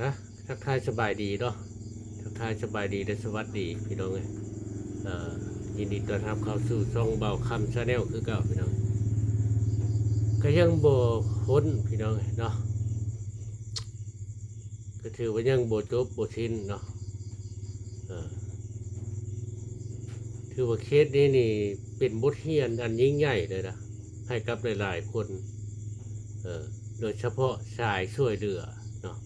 นะทักทายสบายดีเนาะทักทายสบายดีและสวัสดีพี่น้องเลยเอ่อยินดีต้อนรับเข้าสู่ช่องเบาคำชาแนลคือเก่าพี่น้องก็ยังบ่พ้นพี่น้องเนาะก็ถือว่ายังบ่จบบ่สิ้นเนาะเอ่อถือว่าเคสนี้นี่เป็นบทเรียนอันยิ่งใหญ่เลยนะให้กับหลายๆคนเอ่อโดยเฉพาะสายช่วยเหลือเนาะ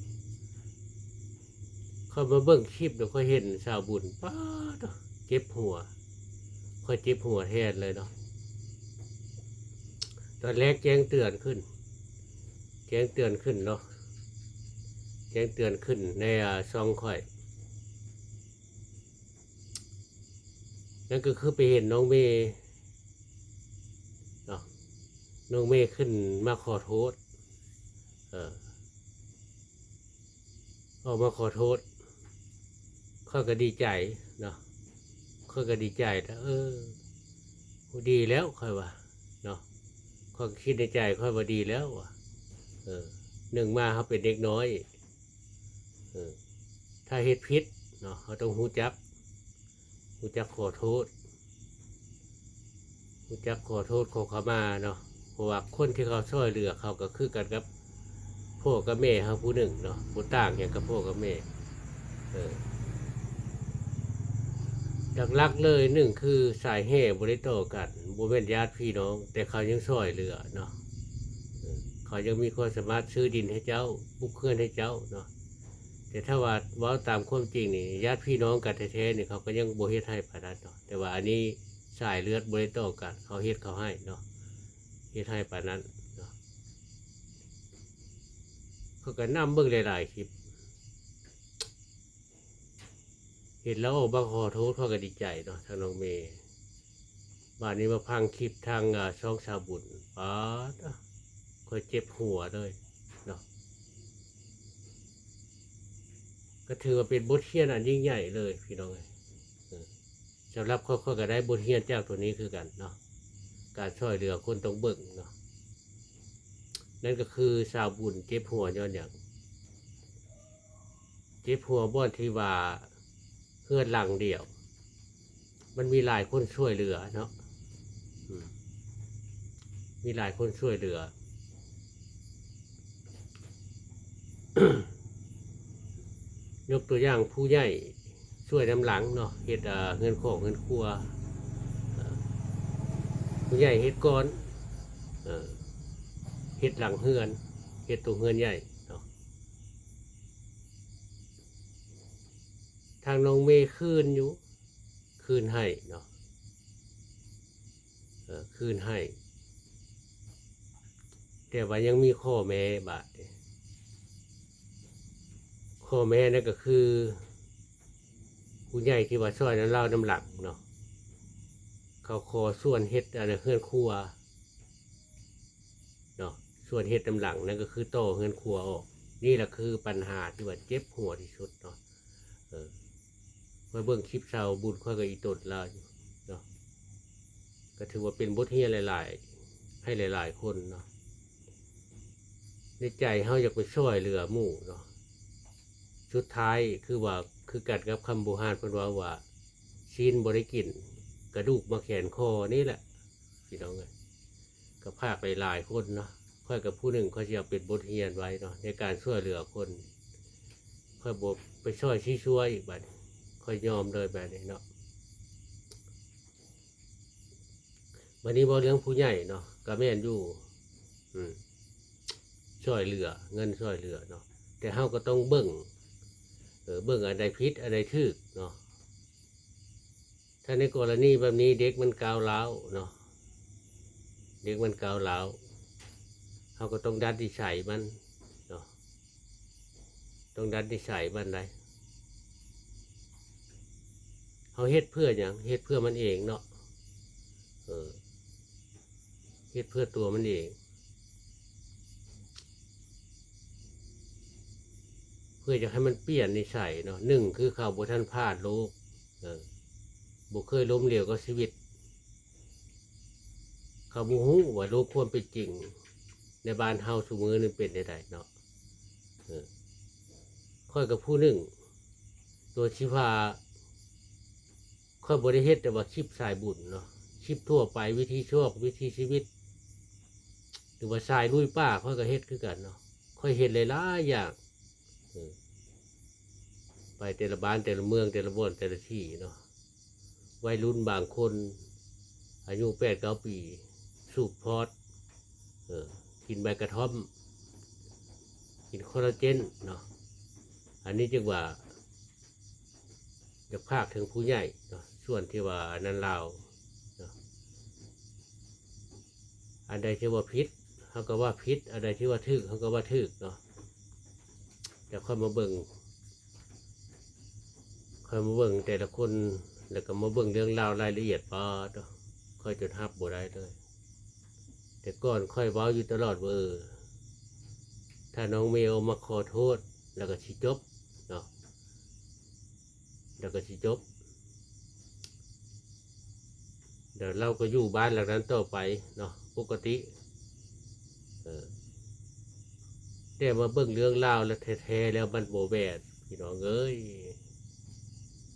เขามาเบิ่งคลิปแล้วก็เห็นชาวบุญป้าดเจ็บหัวค่อยเจ็บหัวแทนเลยเนาะ ตอนแรกแจ้งเตือนขึ้นแจ้งเตือนขึ้นเนาะแจ้งเตือนขึ้นในช่องค่อยนั่นก็คือไปเห็นน้องเมย์เนาะน้องเมย์ขึ้นมาขอโทษเออออกมาขอโทษข้อยก็ดีใจเนาะข้อยก็ดีใจแล้วดีแล้วค่อยว่าเนาะข้อยคิดในใจค่อยว่าดีแล้วว่ะเออหนึ่งมาเขาเป็นเด็กน้อยเออถ้าเฮ็ดผิดเนาะเขาต้องรู้จักขอโทษขอขมาเนาะเพราะว่าคนที่เขาช่วยเหลือเขาก็คือกันกับพ่อกับแม่เขาผู้หนึ่งเนาะผู้ต่างอย่างกับพ่อกับแม่เออหลักๆเลยหนึ่งคือสายแห่บริโตกันบ่เป็นญาติพี่น้องแต่เขายังช่วยเหลือเนาะเขายังมีความสามารถซื้อดินให้เจ้าปลูกเขื่อนให้เจ้าเนาะแต่ถ้าว่าตามความจริงนี่ญาติพี่น้องกันแท้ๆนี่เขาก็ยังบ่เฮ็ดให้ปานนั้นเนาะแต่ว่าอันนี้สายเลือดบริโตกันเขาเฮ็ดเขาให้เนาะเฮ็ดให้ปานนั้นเนาะเขาก็นำเบิ่งหลายๆคลิปเห็นแล้วออกมาขอโทษเขาก็ดีใจเนาะทางน้องเมย์บ้านนี้มาพังคลิปทางช่องชาวบุญป๊าดค่อยเจ็บหัวเลยเนาะก็ถือว่าเป็นบทเรียนอันยิ่งใหญ่เลยพี่น้องสำหรับเขาก็ได้บทเรียนจากตัวนี้คือกันเนาะการช่วยเหลือคนต้องเบิ่งเนาะนั่นก็คือชาวบุญเจ็บหัวย้อนอย่างเจ็บหัวบ่อนที่ว่าเพื่อนหลังเดียวมันมีหลายคนช่วยเหลือเนาะมีหลายคนช่วยเหลือ ยกตัวอย่างผู้ใหญ่ช่วยน้ำหลังเนาะเฮ็ดเงินของเงินครัวผู้ใหญ่เฮ็ดก้อนเฮ็ดหลังเฮือนเฮ็ดตัวเฮือนใหญ่เนาะทางน้องเมย์คืนอยู่คืนให้เนาะคืนให้แต่ว่ายังมีข้อแม้บาดข้อแม้นั่นก็คือผู้ใหญ่ที่ว่าช่วยนั้นเล่าน้ำหลังเนาะเขาขอส่วนเฮ็ดอันเฮือนครัวเนาะส่วนเฮ็ดน้ำหลังนั่นก็คือโตเฮือนครัวออกนี่แหละคือปัญหาที่ว่าเจ็บหัวที่สุดเนาะค่อยเบิ่งคลิปชาวบุญค่อยกับอีตดลาอยู่เนาะก็ถือว่าเป็นบทเรียนหลายๆให้หลายๆคนเนาะในใจเขาอยากไปช่วยเหลือหมู่เนาะสุดท้ายคือว่าคือกัดกับคำโบราณเพิ่นว่าชิ้นบริกินกระดูกมาแขนคอนี่แหละพี่น้องเลยก็พากหลายๆคนเนาะค่อยกับผู้หนึ่งเขาจะเอาเป็นบทเรียนไว้เนาะในการช่วยเหลือคนค่อยบอกไปช่วยชี้ช่วยอีกบัดค่อยยอมเลยแบบนี้เนาะวันนี้บอกเรื่องผู้ใหญ่เนาะก็แม่นอยู่ช่วยเหลือเงินช่วยเหลือเนาะแต่เฮาก็ต้องเบิ่งอะไรผิดอะไรถูกเนาะถ้าในกรณีแบบนี้เด็กมันก้าวร้าวเนาะเด็กมันก้าวร้าวเฮาก็ต้องดัดนิสัยมันเนาะต้องดัดนิสัยมันได้เฮาเฮ็ดเพื่อหยังเฮ็ดเพื่อมันเองเนาะเฮ็ดเพื่อตัวมันเองเพื่อจะให้มันเปลี่ยนนิสัยเนาะหนึ่งคือเขาบ่ทันพลาดโลกบ่เคยล้มเหลวกับชีวิตเขาบ่ฮู้ว่าโลกความเป็นจริงในบ้านเฮาซุมื้อนึงเป็นได้เนาะ ค่อยกับผู้หนึ่งตัวชิพาค่อยบริเฮ็ดแต่ว่าคลิปสายบุญเนาะคลิปทั่วไปวิธีโชควิธีชีวิตหรือว่าสายลุยป้าค่อยก็เฮ็ดคือกันเนาะค่อยเฮ็ดหลายๆอย่างไปแต่ละบ้านแต่ละเมืองแต่ละบ่อนแต่ละที่เนาะวัยรุ่นบางคนอายุ8-9 ปีสูบพอดกินใบกระท่อมกินคอลลาเจนเนาะอันนี้จึงว่าจะภาคถึงผู้ใหญ่เนาะส่วนที่ว่านั้นเราเนาะอันใดที่ว่าพิษเขาก็ว่าพิษอันใดที่ว่าทึกเขาก็ว่าทึกเนาะแต่ค่อยมาเบิ่งแต่ละคนแล้วก็มาเบิ่งเรื่องราวรายละเอียดปอดค่อยจนฮับบ่ได้เลยแต่ก่อนค่อยเว้าอยู่ตลอดว่าถ้าน้องเมลมาขอโทษแล้วก็สิจบเนาะแล้วก็สิจบเดี๋ยวเราก็อยู่บ้านหลังนั้นต่อไปเนาะปกติแต่มาเบิ่งเรื่องราวแล้วแท้ๆแล้วมันโบแบดพี่น้องเอ้ย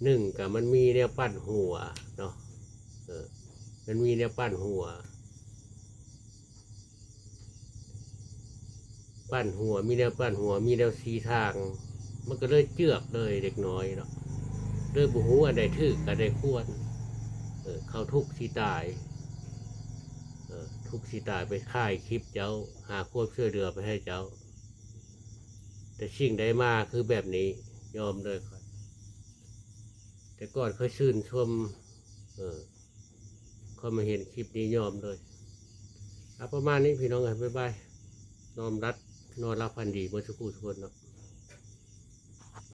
หนึ่งกับมันมีแนวปั้นหัวเนาะมันมีแนวปั้นหัวมีแนวปั้นหัวมีแนวสีทางมันก็เลยเจือกเลยเด็กน้อยเนาะเลยบุหูอันใดทึกอันใดควรเขาทุกข์สิตายทุกข์สิตายไปค่ายคลิปเจ้าหาควบช่วยเหลือไปให้เจ้าแต่สิ่งใดมาคือแบบนี้ยอมเลยครับแต่ก่อนเคยชื่นชมเขามาเห็นคลิปนี้ยอมเลยประมาณนี้พี่น้องกันบ๊ายบายนอนรับพันดีเมื่อสักครู่ทุกคนเนาะ